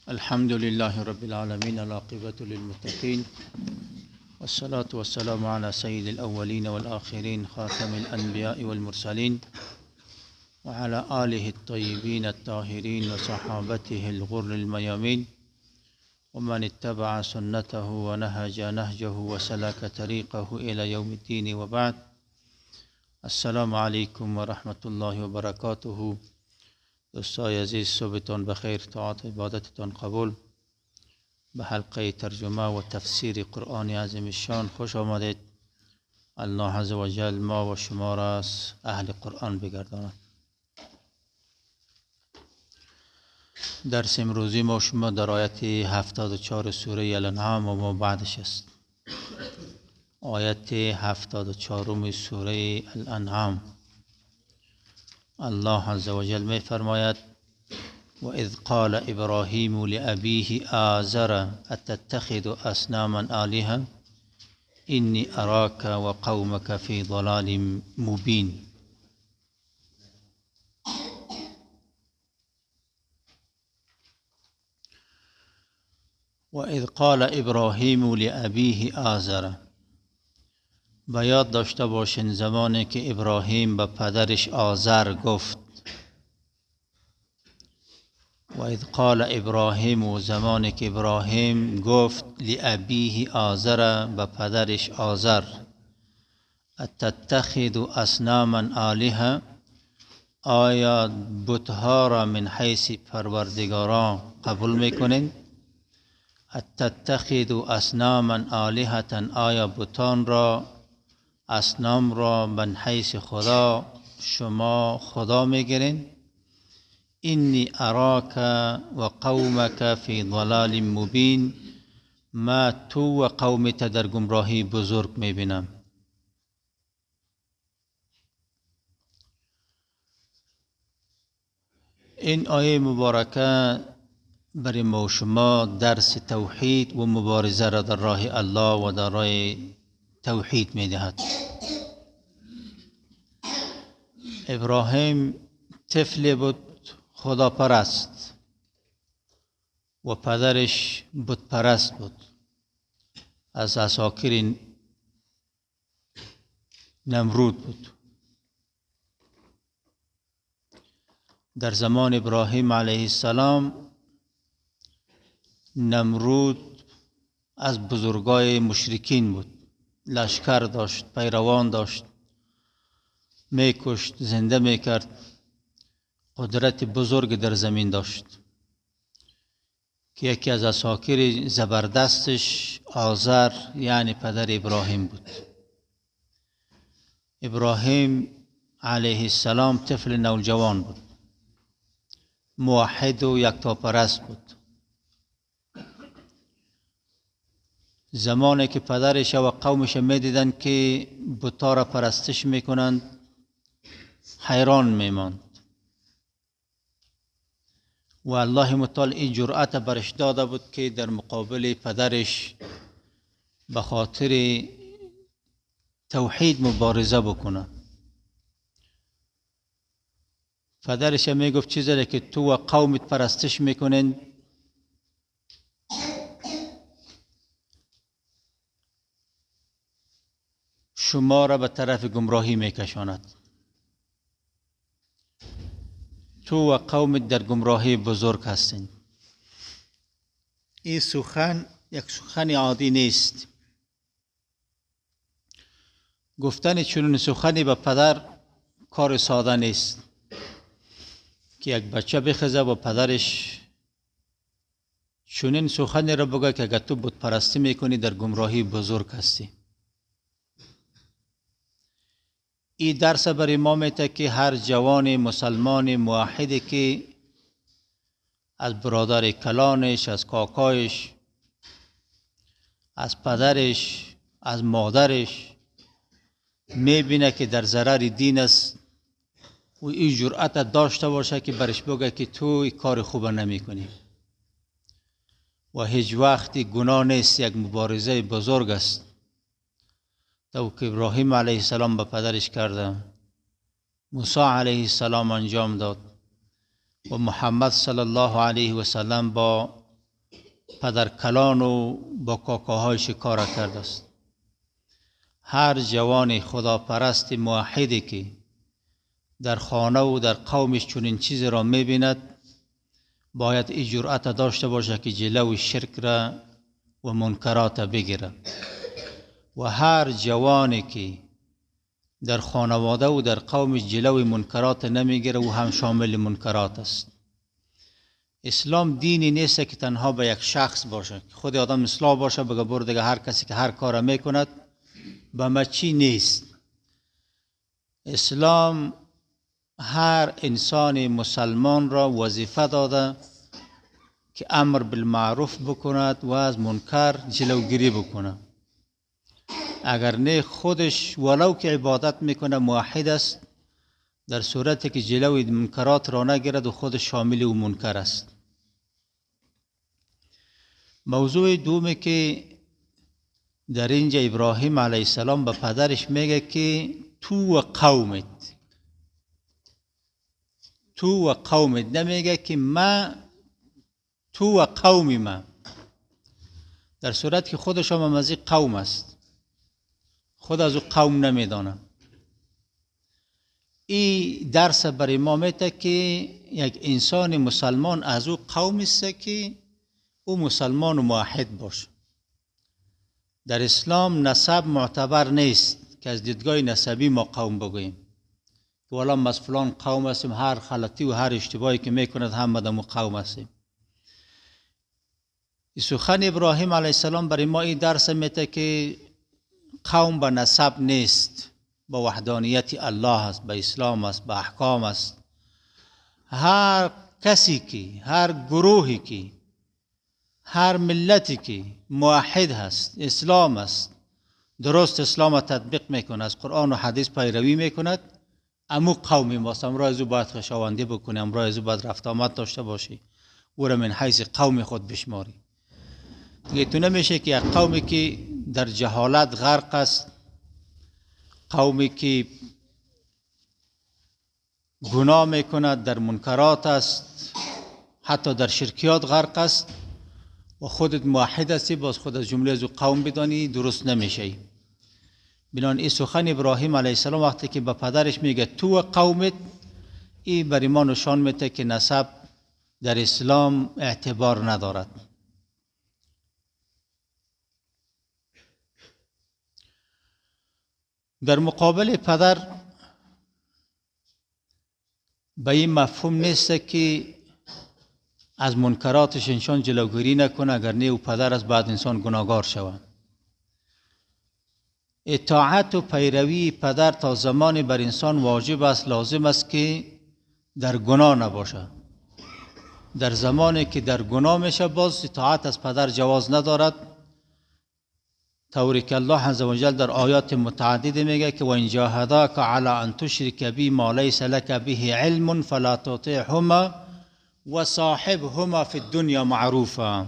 الحمد لله رب العالمين، العاقبة للمتقين، والصلاة والسلام على سيد الأولين والآخرين، خاتم الأنبياء والمرسلين، وعلى آله الطيبين الطاهرين وصحابته الغر الميامين، ومن اتبع سنته ونهج نهجه وسلك طريقه إلى يوم الدين، وبعد. السلام عليكم ورحمة الله وبركاته. دوستای عزیز، صبحتان بخیر، طاعت عبادتتان قبول. به حلقه ترجمه و تفسیر قرآن عظیم شان خوش آمدید. الله عز و جل ما و شما را از اهل قرآن بگرداند. درس امروزی ما شما در آیت 74 سوره الانعام و ما بعدش است. آیت 74 سوره الانعام، الله عز و جل می فرماید: و اذ قال ابراهیم لأبیه آزر اتتخذ اصناما آلهة اینی اراک و قومک فی ضلال مبین. و اذ قال ابراهیم لأبیه آزر، به یاد داشته باشین زمانی که ابراهیم به پدرش آزر گفت. و اذ قال ابراهیم، و زمانی که ابراهیم گفت لأبیه آزر، به پدرش آزر، اتتخذ اصناما آلهة، آیا بتها را من حیث پروردگاران قبول میکنین؟ اتتخذ اصناما آلهة، آیا بتان را، اصنام را من حیث خدا شما خدا میگیرین؟ اینی اراک و قومک فی ضلال مبین، ما تو و قومت در گمراهی بزرگ میبینم. این آیه مبارکه برای ما و شما درس توحید و مبارزه را در راه الله و در راه توحید میدهد. ابراهیم طفل بود خدا پرست و پدرش بت پرست بود، از عساکر نمرود بود. در زمان ابراهیم علیه السلام نمرود از بزرگای مشرکین بود، لشکر داشت، پیروان داشت، میکشت، زنده میکرد، قدرت بزرگ در زمین داشت که یکی از عساکر زبردستش آزر یعنی پدر ابراهیم بود. ابراهیم علیه السلام طفل نوجوان بود، موحد و یکتاپرست بود. زمانی که پدرش و قومش میدیدند که بت‌ها را پرستش میکنند حیران میماند و الله متعال این جرأت برش داده بود که در مقابل پدرش به خاطر توحید مبارزه بکنه. پدرش میگفت چیزی که تو و قومت پرستش میکنین شما را به طرف گمراهی میکشاند. تو و قومت در گمراهی بزرگ هستین. این سخن یک سخن عادی نیست. گفتن چنین سخنی به پدر کار ساده نیست که یک بچه بخزه و پدرش چنین سخنی را بگه که اگر تو بت پرستی میکنی در گمراهی بزرگ هستی. این درس برای ما میده که هر جوان مسلمان موحدی که از برادر کلانش، از کاکایش، از پدرش، از مادرش میبینه که در ضرر دین است و این جرأت داشته باشه که برش بگه که تو این کار خوب نمی کنی و هیچ وقتی گناه نیست، یک مبارزه بزرگ است. تو که ابراهیم علیه السلام به پدرش کرده، موسی علیه السلام انجام داد و محمد صلی الله علیه و سلم با پدرکلان و با کاکاهای شکار کرده است. هر جوان خداپرست موحدی که در خانه و در قومش چنین چیزی را می‌بیند باید این جرأت داشته باشه که جلوی شرک را و منکرات بگیره. و هر جوانی که در خانواده و در قومش جلوی منکرات نمیگیره و هم شامل منکرات است. اسلام دینی نیست که تنها به یک شخص باشه، خود آدم اصلاح باشه بگه برو دیگه هر کسی که هر کار میکند به مچی نیست. اسلام هر انسان مسلمان را وظیفه داده که امر بالمعروف بکند و از منکر جلوگیری بکنه. اگر نه خودش ولو که عبادت میکنه موحد است، در صورتی که جلوی منکرات را نگیرد و خود شامل و منکر است. موضوع دومی که در اینجا ابراهیم علیه السلام به پدرش میگه که تو و قومت، نمیگه که تو و قومی ما، در صورت که خودش هم از این قوم است، خود از او قوم نمیدانه. این درس برای ما میده که یک انسان مسلمان از او قوم است که او مسلمان و موحد باشه. در اسلام نسب معتبر نیست که از دیدگاه نسبی ما قوم بگوییم والا ما از فلان قوم هستیم، هر غلطی و هر اشتباهی که میکند هم بدم قوم هستیم. سخن ابراهیم علیه السلام برای ما این درس میده که قوم به نسب نیست، به وحدانیت الله است، به اسلام است، به احکام است. هر کسی که، هر گروهی که، هر ملتی که موحد هست، اسلام است، درست اسلام را تطبیق میکنه، از قرآن و حدیث پیروی میکند، امو قومی ماست. امروز از او باید خوشاوندی بکنی، امروز از او باید رفت آمد داشته باشی، او را من حیث قوم خود بشماری. دیگه تو نمیشه که یک قومی که در جهالت غرق است، قومی که گناه میکند، در منکرات است، حتی در شرکیات غرق است و خودت موحد هستی باز خود از جمله از قوم بدانی، درست نمیشه. بنابراین این سخن ابراهیم علیه السلام وقتی که به پدرش میگه تو و قومت، این برای ما نشان میده که نسب در اسلام اعتبار ندارد. در مقابل پدر به این مفهوم نیست که از منکراتش انسان جلوگیری نکنه، اگر نه او پدر از بعد انسان گناهگار شود. اطاعت و پیروی پدر تا زمانی بر انسان واجب است، لازم است که در گناه نباشه. در زمانی که در گناه میشه باز اطاعت از پدر جواز ندارد، طوری که الله عز و جل در آیات متعدد میگه که و ان جاهداک علی ان تشرک بی ما لیس لک به علم فلا تطیعهما و صاحبهما فی الدنیا معروفا.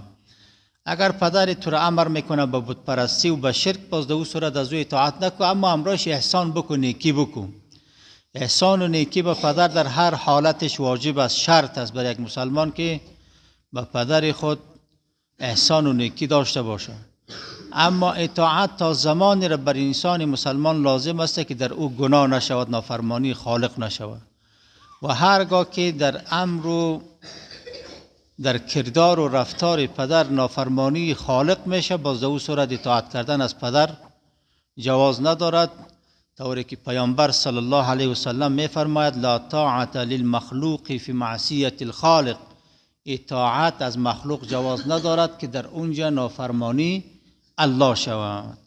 اگر پدر تو را امر میکنه به بت پرستی و به شرک، باز در او صورت از او اطاعت نکن، اما امراش احسان بکن، نیکی بکن. احسان و نیکی به پدر در هر حالتش واجب است، شرط است بر یک مسلمان که به پدر خود احسان و نیکی داشته باشه. اما اطاعت تا زمانی را بر انسان مسلمان لازم است که در او گناه نشود، نافرمانی خالق نشود. و هرگاه که در امر و در کردار و رفتار پدر نافرمانی خالق میشه، باز در او صورت اطاعت کردن از پدر جواز ندارد، طوری که پیامبر صلی الله علیه و سلم میفرماید لا طاعت للمخلوق فی معصیت الخالق. اطاعت از مخلوق جواز ندارد که در اونجا نافرمانی الله شود.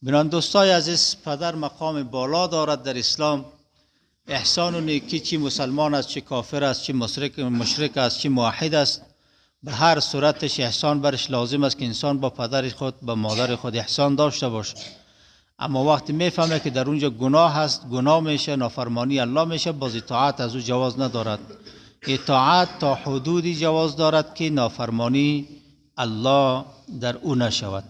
بنابراین دوستای عزیز، پدر مقام بالا دارد در اسلام. احسان و نیکی چی مسلمان است، چی کافر است، چی مشرک است، چی موحد است، به هر صورتش احسان برش لازم است که انسان با پدر خود، با مادر خود احسان داشته باشه. اما وقتی میفهمه که در اونجا گناه هست، گناه میشه، نافرمانی الله میشه، باز اطاعت از او جواز ندارد. اطاعت تا حدودی جواز دارد که نافرمانی الله در او نشود.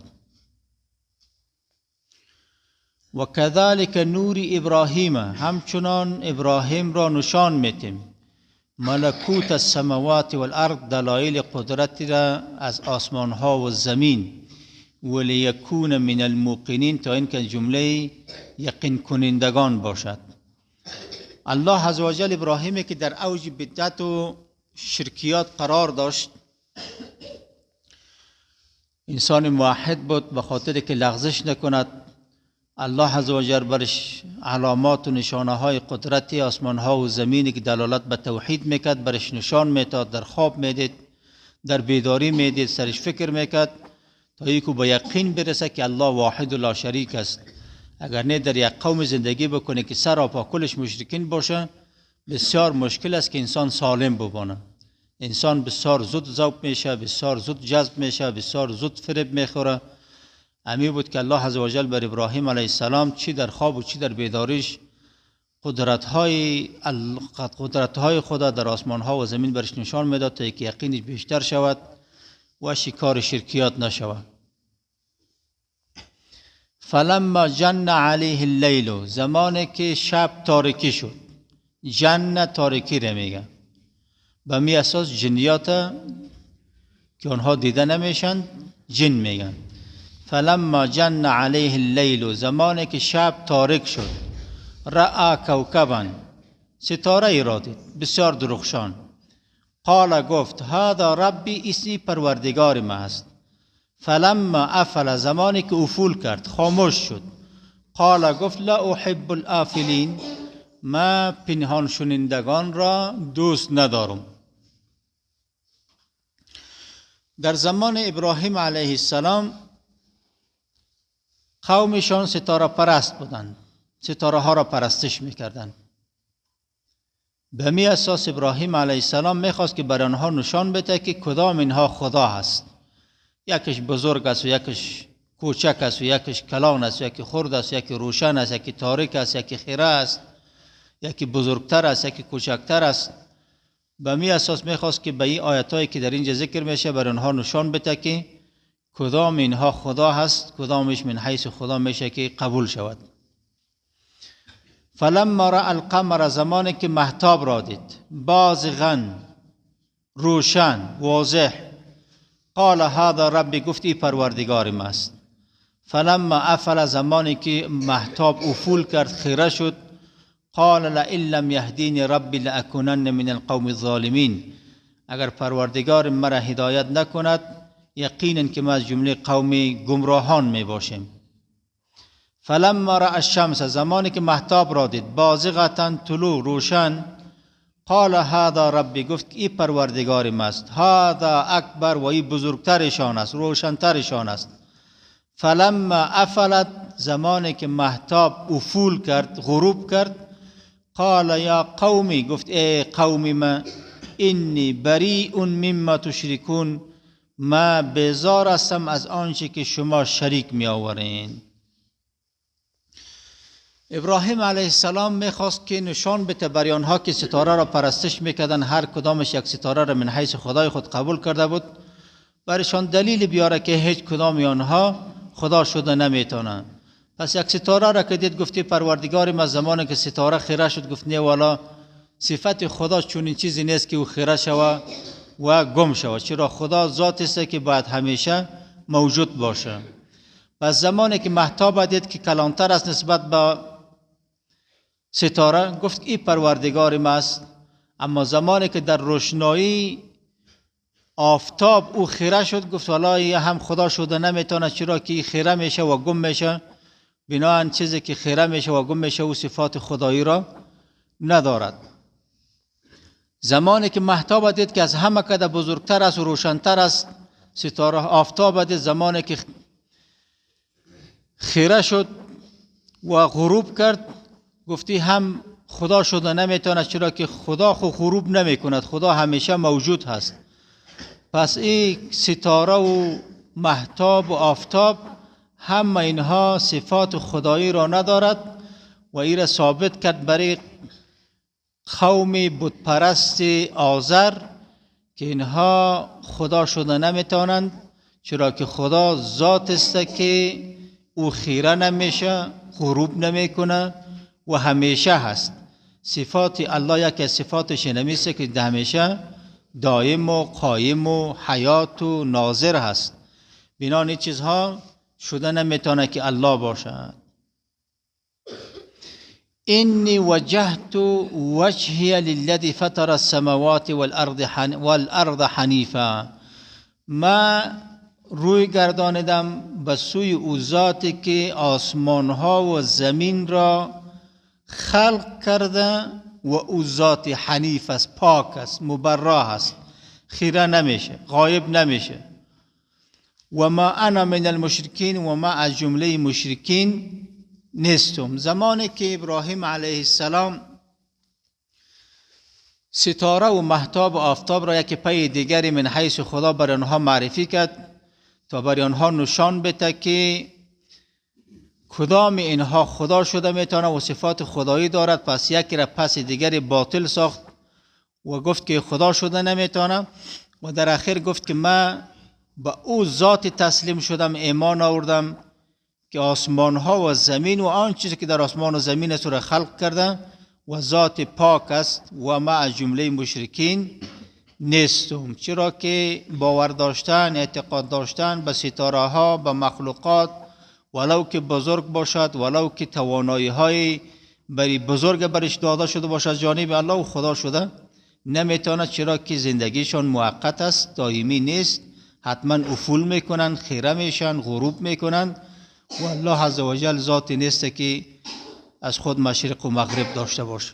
و کذالک نور ابراهیم، همچنان ابراهیم را نشان میتیم ملکوت السماوات والارض، دلایل قدرت را از آسمان ها و زمین، ولیکون من الموقنین، تا اینکه جمله یقین کنندگان باشد. الله عزوجل ابراهیمی که در اوج بدعت و شرکیات قرار داشت، انسان موحد بود، به خاطر که لغزش نکند، الله عزوجل برش علامات و نشانه های قدرت آسمان ها و زمینی که دلالت به توحید میکرد برش نشان میداد، در خواب میدید، در بیداری میدید، سرش فکر میکرد تا اینکه به یقین برسه که الله واحد و لا شریک است. اگر نه در یک قوم زندگی بکنه که سراپا کلش مشرکین باشه، بسیار مشکل است که انسان سالم بمانه. انسان بسیار زود ذوب میشه، بسیار زود جذب میشه، بسیار زود فریب میخوره. امی بود که الله عزوجل بر ابراهیم علیه السلام چی در خواب و چی در بیداریش قدرت‌های خدا در آسمان ها و زمین برش نشان میداد تا که یقینش بیشتر شود و شکار شرکیات نشود. فلما جن علیه اللیل، زمانی که شب تاریکی شد. جن تاریکی را میگه، به می اساس جنیات که آنها دیده نمیشن جن میگن. فلما جن علیه اللیل، زمانی که شب تاریک شد. رأى کوکبا، ستاره ای را دید بسیار درخشان. قال گفت هذا ربی، اسی پروردگار ما است. فلما افل، زمانی که افول کرد خاموش شد. قال گفت لا احب الافلین، ما پنهان شنیدگان را دوست ندارم. در زمان ابراهیم علیه السلام قومشان ستاره پرست بودند، ستاره ها را پرستش میکردند. به می اساس ابراهیم علیه السلام میخواست که بر آنها نشان بده که کدام اینها خدا هست. یکیش بزرگ است و یکیش کوچک است و یکیش کلان است و یکی خرد است، یکی روشن است، یکی تاریک است، یکی خیره است، یکی بزرگتر است، یکی کوچکتر است. به می اساس میخواست که به این آیاتایی که در اینجا ذکر میشه بر آنها نشان بده که کدام اینها خدا هست، کدامش من حیث خدا میشه که قبول شود. فلما رأى القمر، زمانی که مهتاب را دید، بازغا، روشن واضح. قال هذا ربی، گفت ای پروردگارم است. فلما افل، زمانی که مهتاب افول کرد خیره شد. قال لئن لم یهدینی ربی لأکونن من القوم الظالمین، اگر پروردگارم مرا هدایت نکند یقینا که ما از جمله قوم گمراهان می باشیم. فلما رأى الشمس، زمانی که مهتاب را دید، بازغة، طلوع، روشن. قال هذا ربی، گفت ای پروردگارم است. هذا اکبر، و ای بزرگترشان است، روشنترشان است. فلما افلت، زمانی که مهتاب افول کرد، غروب کرد. قال یا قومی، گفت ای قوم ما، انی بریء مما تشرکون، ما بیزار هستم از آنچه که شما شریک می آورین. ابراهیم علیه السلام میخواست که نشان بده بر آنها که ستاره را پرستش میکردن، هر کدامش یک ستاره را من حیث خدای خود قبول کرده بود، برشان دلیل بیاره که هیچ کدام آنها خدا شده نمیتونه. پس یک ستاره را که دید، گفتی پروردگارم از زمانی که ستاره خیره شد، گفت نه والا صفت خدا چون این چیزی نیست که او خیره شود و گم شود، چرا خدا ذات است که باید همیشه موجود باشه. پس زمانی که مهتاب دید که کلانتر است نسبت به ستاره، گفت ای پروردگارم است. اما زمانی که در روشنایی آفتاب او خیره شد، گفت والا این هم خدا شده نمیتونه، چرا که خیره میشه و گم میشه. بناهن چیزی که خیره میشه و گم میشه و صفات خدایی را ندارد. زمانی که مهتاب دید که از همه کده بزرگتر است و روشنتر است ستاره آفتاب دید، زمانی که خیره شد و غروب کرد، گفتی هم خدا شده نمیتونه، چرا که خدا خود غروب نمی کند، خدا همیشه موجود هست. پس این ستاره و مهتاب و آفتاب همه اینها صفات خدایی را ندارد و این را ثابت کرد برای قوم بت پرست آذر که اینها خدا شده نمیتونند، چرا که خدا ذات است که او خیره نمیشه، غروب نمیکنه و همیشه هست. صفات الله یکی از صفاتش نمیشه که همیشه دائم و قایم و حیات و ناظر هست. بنابراین این چیزها شده نمیتونه که الله باشد. اینی وجهت وجهی للذی فطر السماوات والارض حنیفا، ما روی گردانیدم به سوی او ذاتی که آسمان ها و زمین را خلق کرده و او ذات حنیف است، پاک است، مبرا است، خیره نمیشه، غایب نمیشه. و ما انا من المشرکین، و ما از جمله مشرکین نیستم. زمانی که ابراهیم علیه السلام ستاره و مهتاب و آفتاب را یکی پی دیگری من حیث خدا بر آنها معرفی کرد تا بر آنها نشان بده که کدام اینها خدا شده میتونه و صفات خدایی دارد، پس یکی را پس دیگری باطل ساخت و گفت که خدا شده نمیتونه و در آخر گفت که من به او ذات تسلیم شدم، ایمان آوردم که آسمان ها و زمین و آن چیزی که در آسمان و زمین است را خلق کرده و ذات پاک است و ما از جمله مشرکین نیستم. چرا که باور داشتن، اعتقاد داشتن به ستاره ها، به مخلوقات، ولو که بزرگ باشد، ولو که توانایی های بری بزرگ برش داده شده باشد جانب الله و خدا شده نمیتونه، چرا که زندگیشان موقت است، دائمی نیست، حتما افول میکنن، خیره میشن، غروب میکنن و الله عزوجل ذاتی نیست که از خود مشرق و مغرب داشته باشه.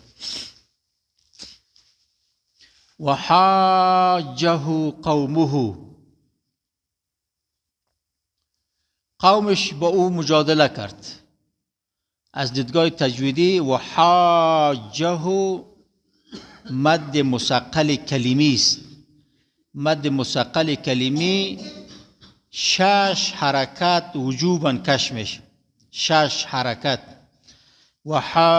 و حاجه قومه، قومش با او مجادله کرد. از دیدگاه تجویدی و حاجه مد مثقل کلمی است. مد مثقل کلمی 6 حرکت وجوباً کش میشه، 6 حرکت. و حاجه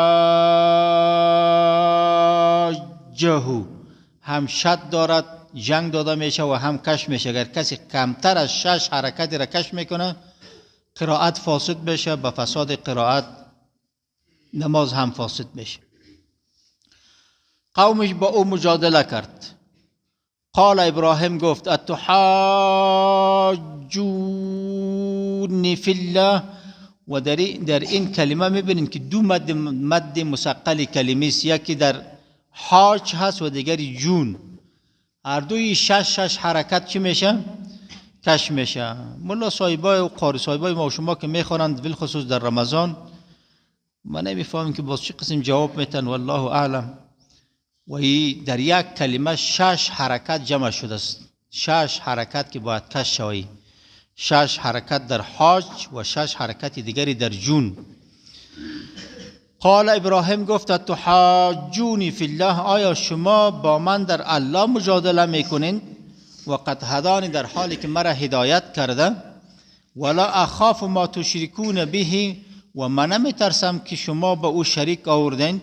هم شد دارد، جنگ داده میشه و هم کش میشه. اگر کسی کمتر از 6 حرکتی را کش میکنه قرائت فاسد بشه، به فساد قرائت نماز هم فاسد میشه. قومش با او مجادله کرد. قال ابراهیم گفت اتحاجونی فی الله. و در این کلمه میبینیم که دو مد مثقل کلمه است، یکی در حاج هست و دیگری جون. هر دوی 6 حرکت چی میشه؟ کش میشه. ملا صاحبای و قاری صاحبای ما و شما که میخوانند بالخصوص در رمضان، من نمیفهمم که باز چه قسم جواب میتن، والله اعلم. و در یک کلمه 6 حرکت جمع شده است، 6 حرکت که باید کش شوی، 6 حرکت در حاج و 6 حرکت دیگری در جون. قال ابراهیم گفت تحاجونی فی الله، آیا شما با من در الله مجادله میکنین و قد هدانی، در حالی که مرا هدایت کرده، ولا اخاف ما تشرکون به، و من نمیترسم که شما به او شریک آوردین،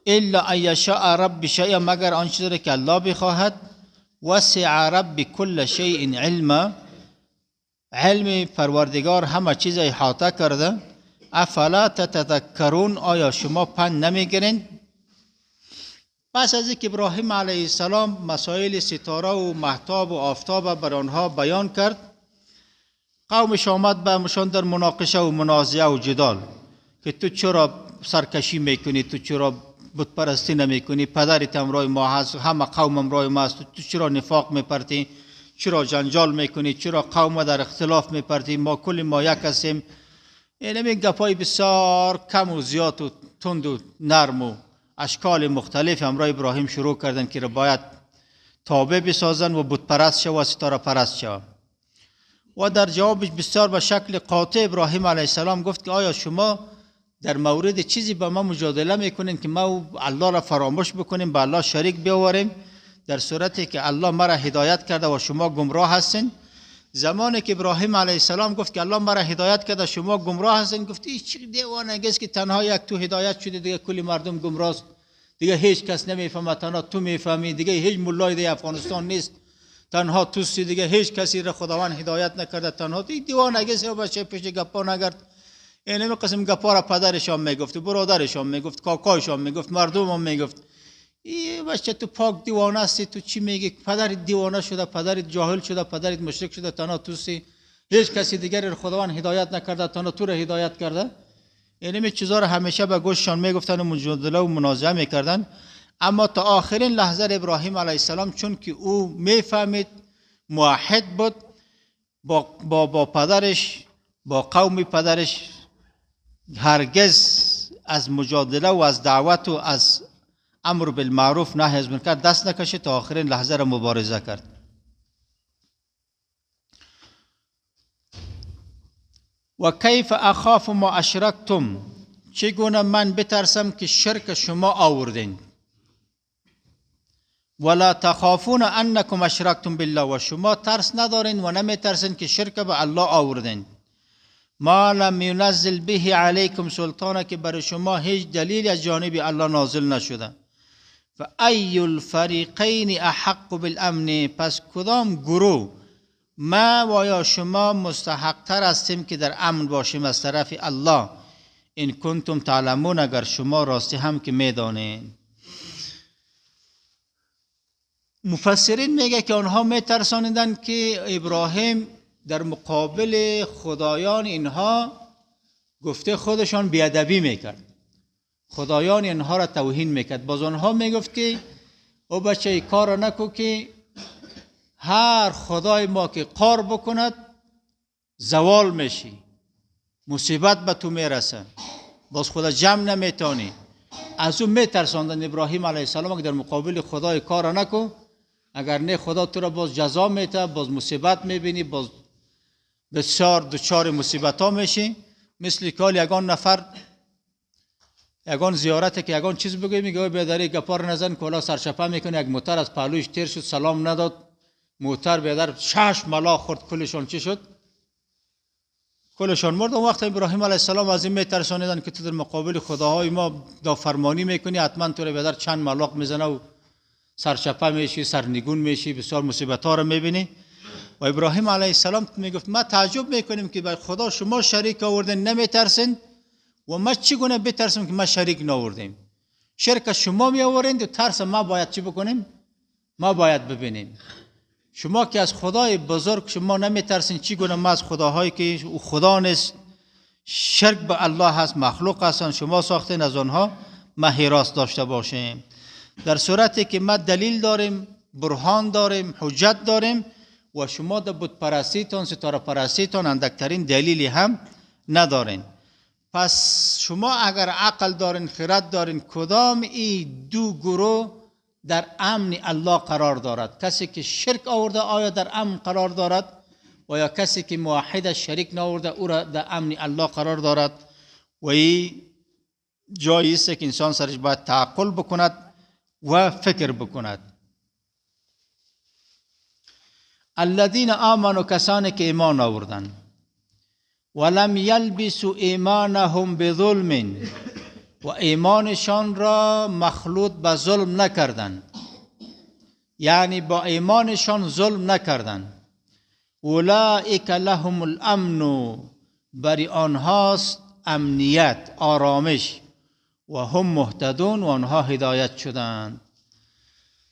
الا ان یشاء رب شیئا، مگر آن چیزی که الله بخواهد، وسع رب کل شیء علما، علم پروردگار همه چیز احاطه کرده. افلا تتذکرون، آیا شما پند نمیگیرین؟ پس از اینکه ابراهیم علیه السلام مسائل ستاره و مهتاب و آفتاب بر آنها بیان کرد، قومش آمد به مشان در مناقشه و منازعه و جدال که تو چرا سرکشی میکنی، تو چرا بت پرستی نمیکنی، پدرت همراه ما هست، همه قوم همراه ما هست، تو چرا نفاق میپرتی، چرا جنجال میکنی، چرا قوم در اختلاف میپرتی، ما کل ما یک هستیم. این گپای بسیار کم و زیاد و تند و نرم و اشکال مختلف همراه ابراهیم شروع کردن که باید تابع بسازن و بت پرست شو و ستاره پرست شو. و در جوابش بسیار به شکل قاطع ابراهیم علیه السلام گفت که آیا شما در مورد چیزی با ما مجادله میکنین که ما الله را فراموش بکنیم، با الله شریک بیاوریم، در صورتی که الله مرا هدایت کرده و شما گمراه هستین؟ زمانی که ابراهیم علیه السلام گفت که الله مرا هدایت کرده شما گمراه هستین، گفت این چه دیوانگی است که تنها یک تو هدایت شده، دیگه کلی مردم گمراه است، دیگه هیچ کس نمیفهمه، تنها تو میفهمی، دیگه هیچ مولای در افغانستان نیست، تنها توستی، دیگه هیچ کسی را خداوند هدایت نکرده، تنها تو. دیوانگی است، بچه پیش گپا نگرد. اینمی قسم گپا را پدرشان میگفت، برادرشان میگفت، کاکایشان میگفت، مردم میگفت ای بچه تو پاک دیوانه هستی، تو چی میگی؟ پدرت دیوانه شده، پدرت جاهل شده، پدرت مشرک شده، تنها توسی، هیچ کسی دیگری رو خداوند هدایت نکرده، تنها تو رو هدایت کرده. اینمی چیزا رو همیشه به گوششان میگفتن و مجادله و منازعه میکردن. اما تا آخرین لحظه ابراهیم علیه السلام، چون که او میفهمید موحد بود، با پدرش، با قوم پدرش هرگز از مجادله و از دعوت و از امر بالمعروف نهی از منکر دست نکشید، تا آخرین لحظه را مبارزه کرد. و کیف اخاف ما اشرکتم، چگونه من بترسم که شرک شما آوردین. ولا تخافون انکم اشرکتم بالله، و شما ترس ندارین و نمیترسین که شرک به الله آوردین. ما لم ينزل به علیکم سلطانه، که برای شما هیچ دلیل از جانب الله نازل نشده. فای الفریقین احق بالامن، پس کدام گروه ما و یا شما مستحق تر هستیم که در امن باشیم از طرف الله؟ این کنتم تعلمون، اگر شما راستی هم که میدانین. مفسرین میگه که آنها میترسانیدن که ابراهیم در مقابل خدایان اینها گفته خودشان بیادبی میکرد، خدایان اینها را توهین میکرد. باز آنها میگفت که او بچه ای کار را نکو که هر خدای ما که قار بکند زوال میشی، مصیبت به تو میرسه، باز خدا جمع نمیتانی. از اون میترساندن ابراهیم علیه السلام که در مقابل خدای کار را نکو، اگر نه خدا تو را باز جزا میته، باز مصیبت میبینی، باز بسیار دچار مصیبت ها میشی. مثل کال یگان نفر یگان زیارت که یگان چیز بگوی، میگه بیادری گپار نزن، کلا سرچپه میکنه، یک موتر از پهلوش تیر شد، سلام نداد، موتر بیادر 6 ملاخ خورد، کلشان چی شد؟ کلشان مرد. اون وقت ابراهیم علیه السلام از این میترسانیدن که تو در مقابل خداهای ما داوفرمانی میکنی، حتما تو را بیادر چند ملاخ میزنه و سرچپه میشی، سرنگون میشی، بسیار مصیبت ها رو میبینی. و ابراهیم علیه السلام میگفت ما تعجب میکنیم که بر خدا شما شریک آوردین نمیترسین، و ما چگونه بترسیم که ما شریک نآوردیم؟ شرک شما می آورید و ترس ما باید چی بکنیم؟ ما باید ببینیم. شما که از خدای بزرگ شما نمیترسین، چگونه ما از خداهایی که او خدا نیست، شرک به الله هست، مخلوق هستن، شما ساختین، از آنها ما هراس داشته باشیم؟ در صورتی که ما دلیل داریم، برهان داریم، حجت داریم، و شما در بت پرستیتان، ستاره پرستیتان اندکترین دلیلی هم ندارین. پس شما اگر عقل دارین، خرد دارین، کدام این دو گروه در امن الله قرار دارد؟ کسی که شرک آورده آیا در امن قرار دارد؟ و یا کسی که موحد شریک نآورده او را در امن الله قرار دارد؟ و این جایی است که انسان سرش باید تعقل بکند و فکر بکند. الذین آمنوا، کسانی که ایمان آوردند، ولم یلبسوا ایمانهم بظلم، و ایمانشان را مخلوط به ظلم نکردند، یعنی با ایمانشان ظلم نکردند. اولئک لهم الامن، بر آنهاست امنیت، آرامش، و هم مهتدون، و آنها هدایت شدند.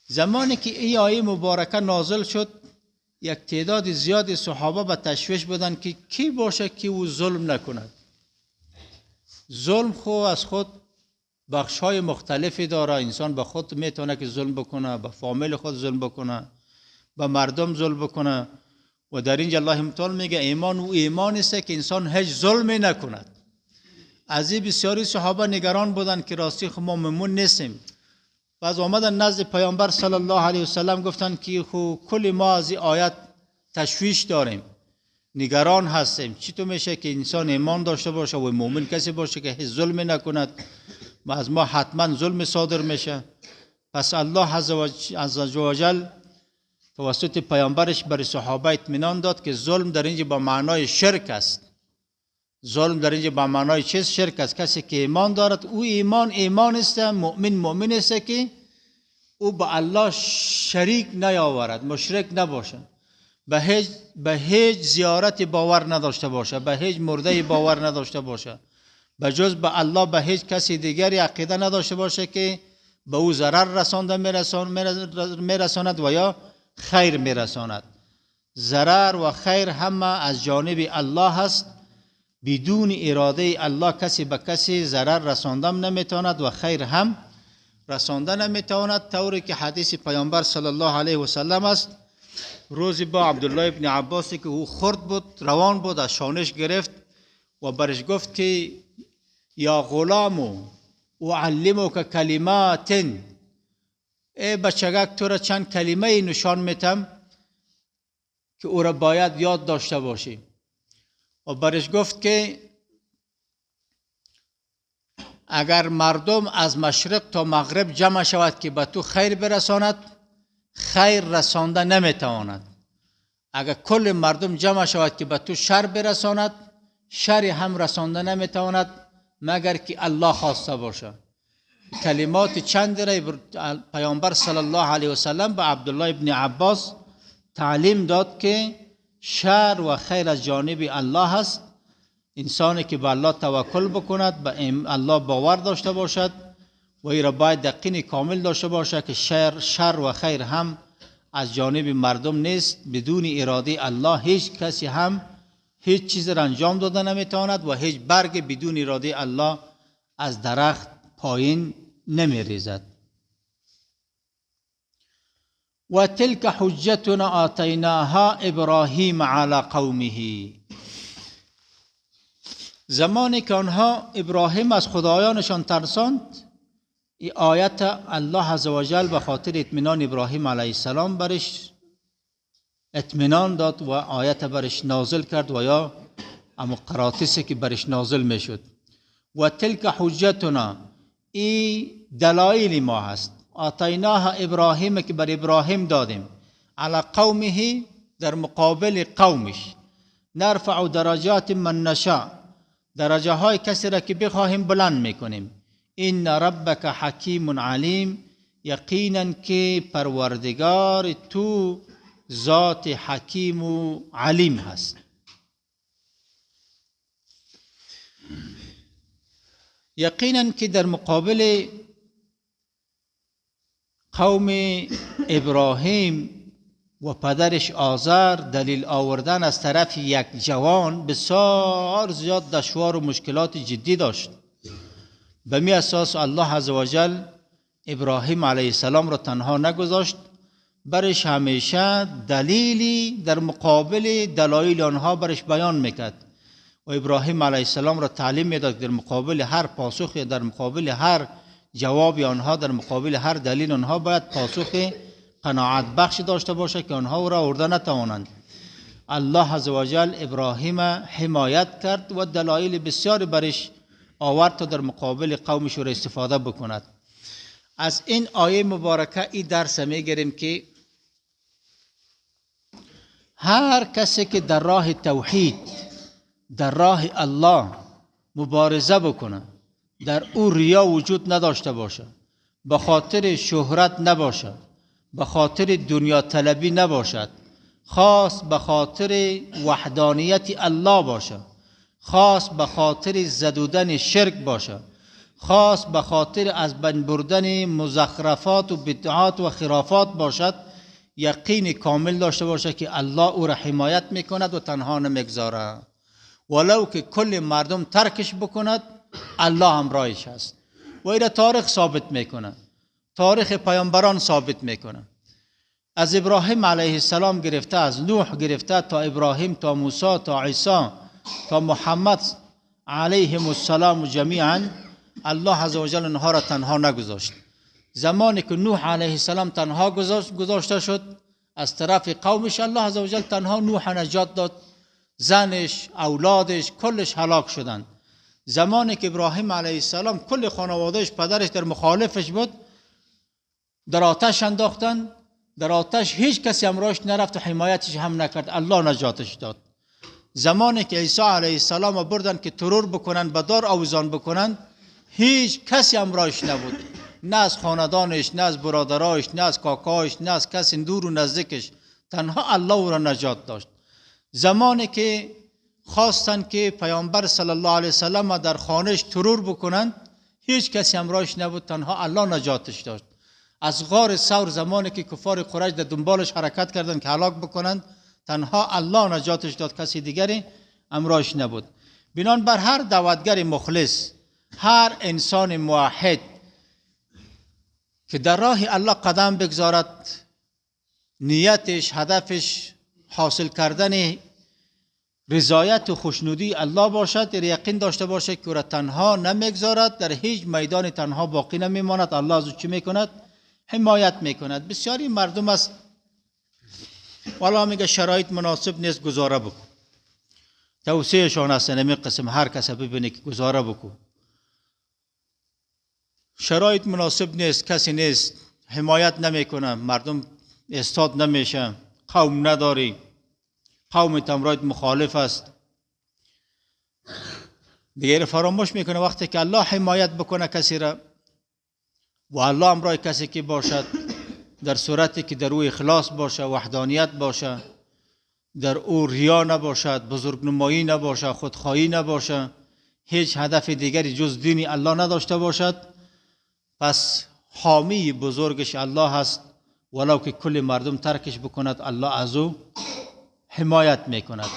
زمانی که این آیه مبارکه نازل شد، یک تعداد زیادی صحابه به تشویش بودن که کی باشه که او ظلم نکند. ظلم خو از خود بخش‌های مختلفی داره. انسان به خود میتونه که ظلم بکنه، به فامیل خود ظلم بکنه، به مردم ظلم بکنه. و در اینجا الله متعال میگه ایمان او ایمان است که انسان هیچ ظلمی نکند. از این بسیاری صحابه نگران بودن که راستی خو ما ممنون نیستیم. بعض آمدن نزد پیامبر صلی الله علیه وسلم گفتن که خو کل ما از این آیت تشویش داریم، نگران هستیم، چطور میشه که انسان ایمان داشته باشه و مؤمن کسی باشه که هیچ ظلمی نکند و از ما حتما ظلم صادر میشه؟ پس الله عز و جل توسط پیامبرش برای صحابه اطمینان داد که ظلم در اینجا با معنای شرک است. ظلم در اینجا با معنای چیز؟ شرک است. کسی که ایمان دارد او ایمان است، مؤمن است که او با الله شریک نیاورد، مشرک نباشه، به هیچ زیارت باور نداشته باشه، به هیچ مرده باور نداشته باشه، به جز به الله به هیچ کسی دیگری عقیده نداشته باشه که به او ضرر رسانده میرساند و یا خیر میرساند. ضرر و خیر همه از جانب الله هست. بدون اراده الله کسی به کسی ضرر رساندم نمیتواند و خیر هم رسانده نمیتواند، طوری که حدیث پیامبر صلی الله علیه و سلم است. روزی با عبدالله ابن عباسی که او خرد بود روان بود، از شانش گرفت و برش گفت که یا غلامو اعلمک کلمات، ای بچگک تو را چند کلمه نشان میتم که او را باید یاد داشته باشی. و برش گفت که اگر مردم از مشرق تا مغرب جمع شود که به تو خیر برساند، خیر رسانده نمیتواند. اگر کل مردم جمع شود که به تو شر برساند، شر هم رسانده نمیتواند مگر که الله خواسته باشد. کلمات چند را پیامبر صلی الله علیه و سلم به عبدالله ابن عباس تعلیم داد که شر و خیر از جانب الله است. انسانی که به الله توکل بکند، به الله باور داشته باشد و این را باید یقین کامل داشته باشد که شر و خیر هم از جانب مردم نیست. بدون اراده الله هیچ کسی هم هیچ چیز را انجام داده نمیتواند و هیچ برگ بدون اراده الله از درخت پایین نمی ریزد. و تلک حجتنا آتیناها ابراهیم علی قومه. زمانی که آنها ابراهیم از خدایانشان ترساند، این آیت الله عزوجل به خاطر اطمینان ابراهیم علیه السلام برش اطمینان داد و آیت برش نازل کرد و یا اما قراطیسی که برش نازل می شد. و تلک حجتنا، ای دلایل ما هست، آتیناها ابراهیم که بر ابراهیم دادیم، علی قومه در مقابل قومش، نرفع درجات من نشاء، درجه های کسی را که بخواهیم بلند میکنیم. این ربک حکیم علیم، یقینا که پروردگار تو ذات حکیم و علیم هست. یقینا که در مقابل قوم ابراهیم و پدرش آزر دلیل آوردن از طرف یک جوان بسیار زیاد دشوار و مشکلات جدی داشت. به می اساس الله عزوجل ابراهیم علیه السلام را تنها نگذاشت، برش همیشه دلیلی در مقابل دلایل آنها برش بیان میکرد و ابراهیم علیه السلام را تعلیم میداد در مقابل هر پاسخ، در مقابل هر جواب آنها، در مقابل هر دلیل آنها باید پاسخ قناعت بخش داشته باشه که آنها او را آورده نتوانند. الله عزوجل ابراهیم حمایت کرد و دلایل بسیار برش آورد تا در مقابل قومش را استفاده بکند. از این آیه مبارکه این درس میگیریم که هر کسی که در راه توحید، در راه الله مبارزه بکنه، در او ریا وجود نداشته باشه، به خاطر شهرت نباشه، به خاطر دنیا طلبی نباشد، خاص به خاطر وحدانیت الله باشه، خاص به خاطر زدودن شرک باشه، خاص به خاطر از بین بردن مزخرفات و بدعات و خرافات باشد، یقین کامل داشته باشه که الله او را حمایت میکند و تنها نمیگذاره. ولو که کل مردم ترکش بکند، الله همراهش هست و این را تاریخ ثابت میکنه، تاریخ پیامبران ثابت میکنه. از ابراهیم علیه السلام گرفته، از نوح گرفته تا ابراهیم، تا موسی، تا عیسی، تا محمد علیهم السلام جمیعا، الله عزوجل انها را تنها نگذاشت. زمانی که نوح علیه السلام تنها گذاشته شد از طرف قومش، الله عزوجل تنها نوح نجات داد، زنش، اولادش کلش هلاک شدند. زمانی که ابراهیم علیه السلام کل خانوادهش، پدرش در مخالفش بود، در آتش انداختن، در آتش هیچ کسی همراهش نرفت و حمایتش هم نکرد، الله نجاتش داد. زمانی که عیسی علیه السلام بردن که ترور بکنن، به دار آویزان بکنن، هیچ کسی همراهش نبود، نه از خاندانش، نه از برادرایش، نه از کاکایش، نه از کسی دور و نزدیکش، تنها الله او را نجات داشت. زمانی که خواستند که پیامبر صلی الله علیه وسلم در خانهش ترور بکنند. هیچ کسی همراهش نبود، تنها الله نجاتش داشت. از غار ثور زمانی که کفار قریش در دنبالش حرکت کردند که هلاک بکنند، تنها الله نجاتش داد، کسی دیگری همراهش نبود. بنان بر هر دعوتگر مخلص، هر انسان موحد که در راه الله قدم بگذارد، نیتش، هدفش حاصل کردن رضایت و خوشنودی الله باشد، در یقین داشته باشه که او را تنها نمیگذارد، در هیچ میدان تنها باقی نمیماند. الله از او چی میکند؟ حمایت میکند. بسیاری مردم است والا میگه شرایط مناسب نیست گزاره بکن، توصیهشان است نمی قسم هر کس ببینه که گزاره بکن، شرایط مناسب نیست، کسی نیست، حمایت نمیکنه، مردم استاد نمیشه، قوم نداری، قوم تمرایت مخالف است. دیگر فراموش میکنه وقتی که الله حمایت بکنه کسی را و الله امرای کسی که باشد، در صورتی که در او اخلاص باشه، وحدانیت باشه، در او ریا نباشد، بزرگنمایی نباشه، خودخواهی نباشه، هیچ هدف دیگری جز دین الله نداشته باشد، پس حامی بزرگش الله هست. ولو که کل مردم ترکش بکند، الله از او حمایت میکند.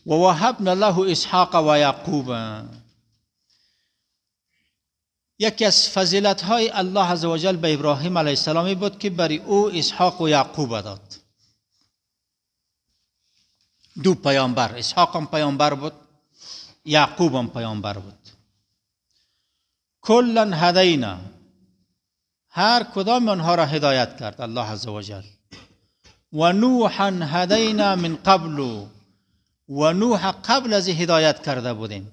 و وهبنا له اسحاق و یعقوب. یکی از فضیلت های الله عزوجل به ابراهیم علیه السلام بود که برای او اسحاق و یعقوب داد. دو پیامبر، اسحاق هم پیامبر بود، یعقوب هم پیامبر بود. کلا هدینا، هر کدام آنها را هدایت کرد الله عزوجل. و نوحا هدینا من قبل، و نوح قبل از هدایت کرده بودیم.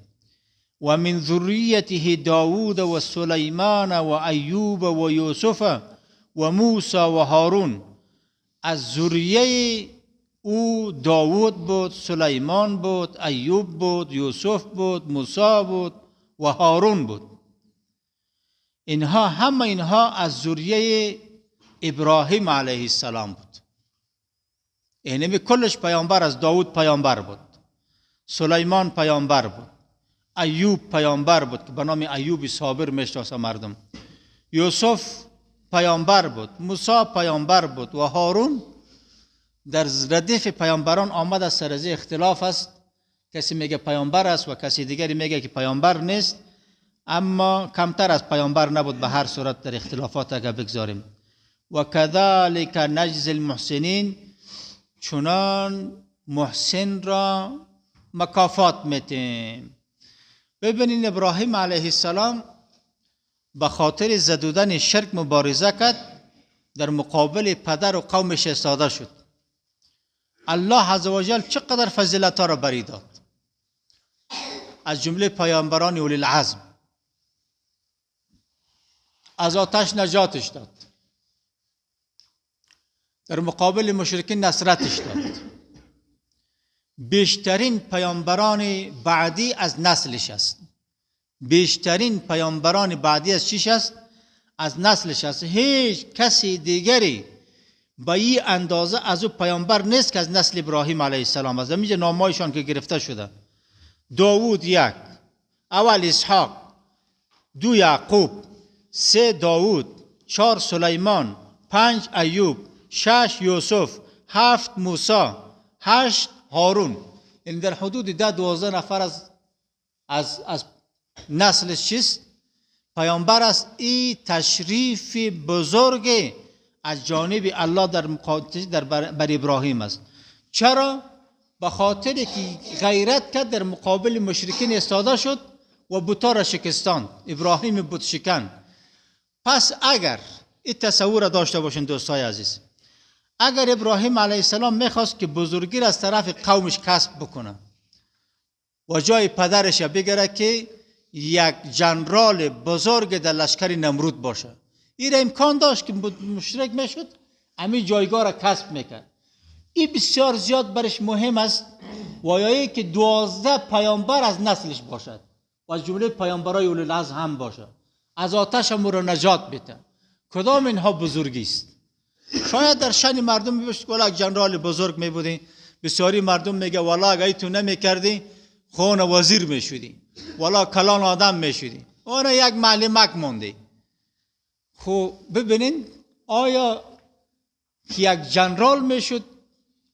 و من ذریته داوود و سلیمان و ایوب و یوسف و موسی و هارون. از ذریه او داوود بود، سلیمان بود، ایوب بود، یوسف بود، موسی بود و هارون بود. اینها همه اینها از ذریه ابراهیم علیه السلام بود. یعنی کلش پیامبر. از داوود پیامبر بود، سلیمان پیامبر بود، ایوب پیامبر بود که به نام ایوب صابر میشناسه مردم، یوسف پیامبر بود، موسی پیامبر بود و هارون در ردیف پیامبران آمد. از سر از اختلاف است، کسی میگه پیامبر است و کسی دیگری میگه که پیامبر نیست، اما کمتر از پیامبر نبود. به هر صورت در اختلافات اگر بگذاریم. و کذالک نجزی المحسنین، چنان محسن را مکافات میتیم. ببینین ابراهیم علیه السلام به خاطر زدودن شرک مبارزه کرد، در مقابل پدر و قومش ایستاده شد. الله عزوجل چقدر فضیلت‌ها را بری داد. از جمله پیامبران اولی العزم از آتش نجاتش داد، در مقابل مشرکین نصرتش داد. بیشترین پیامبران بعدی از نسلش است. بیشترین پیامبران بعدی از چیش است؟ از نسلش است. هیچ کسی دیگری با این اندازه از او پیامبر نیست که از نسل ابراهیم علیه السلام است. همینجا نامایشان که گرفته شده: داوود یک، اول اسحاق، دو یعقوب، سه داوود، چهار سلیمان، پنج ایوب، شش یوسف، هفت موسی، هشت هارون. این در حدود 12 نفر از نسلش چیست؟ پیامبر است. این تشریف بزرگ از جانب الله در بر ابراهیم است. چرا؟ به خاطر که غیرت کرد، در مقابل مشرکین ایستاده شد و بت‌ها را شکستاند. ابراهیم بت شکن. پس اگر این تصور داشته باشین دوستای عزیز، اگر ابراهیم علیه السلام میخواست که بزرگی را از طرف قومش کسب بکنه و جای پدرش بگیره که یک جنرال بزرگ در لشکر نمرود باشه، این امکان داشت که مشرک میشد، همین جایگاه را کسب میکرد. این بسیار زیاد برش مهم است. وایایی که 12 پیامبر از نسلش باشد و از جمله پیامبرای اولو العزم هم باشد، از آتش هم را نجات بده. کدام اینها بزرگی است؟ شاید در شأن مردم میباشد که یک جنرال بزرگ میبودی، بسیاری مردم میگه والا اگه تو نمیکردی خون وزیر میشدی، والا کلان آدم میشدی، اون یک معلمک موندی. خب ببینین آیا که یک جنرال میشد؟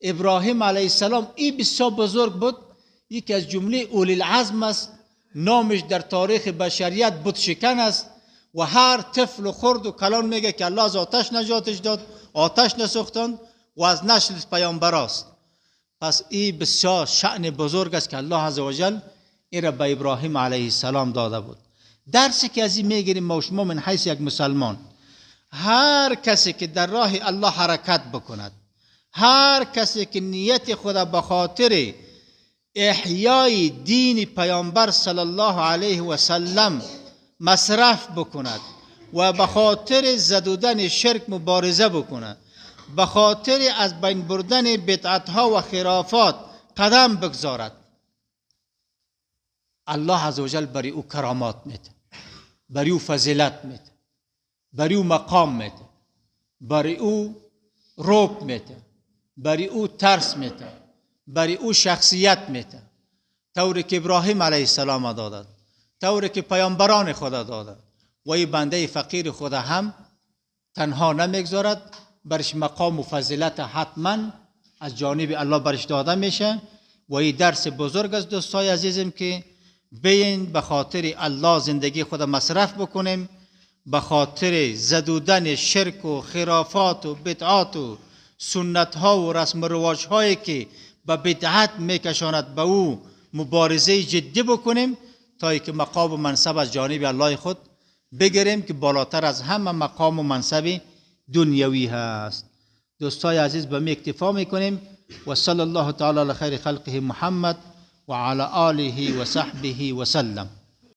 ابراهیم علیه السلام این بسیار بزرگ بود، یکی از جمله اولی العزم است، نامش در تاریخ بشریت بت شکن است و هر طفل و خرد و کلان میگه که الله از آتش نجاتش داد، آتش نسوختند و از نسل پیامبر است. پس این بسیار شأن بزرگ است که الله عزوجل این را به ابراهیم علیه السلام داده بود. درسی که از این میگیریم ما و شما من حیث یک مسلمان، هر کسی که در راه الله حرکت بکند، هر کسی که نیت خود به خاطر احیای دین پیامبر صلی الله علیه و سلم مصرف بکند و به خاطر زدودن شرک مبارزه بکند، به خاطر از بین بردن بدعتها و خرافات قدم بگذارد، الله عزوجل برای او کرامات میده، برای او فضیلت میده، برای او مقام میده، برای او رعب میده، برای او ترس میده، برای او شخصیت میده، طوری که ابراهیم علیه السلام دادد، طوری که پیامبران خدا دادد. و این بنده فقیر خدا هم تنها نمیگذارد، برش مقام و فضیلت حتما از جانب الله برش داده میشه. و این درس بزرگ است دوستای عزیزم که بیاین به خاطر الله زندگی خود مصرف بکنیم، به خاطر زدودن شرک و خرافات و بدعات و سنت ها و رسم و رواج هایی که به بدعت میکشاند به او مبارزه جدی بکنیم تا که مقام و منصب از جانب الله خود بگیریم که بالاتر از همه مقام و منصب دنیوی هست. دوستای عزیز به می اکتفا میکنیم و صلی الله تعالی علی خیر خلقه محمد و علی آله و صحبه و سلم.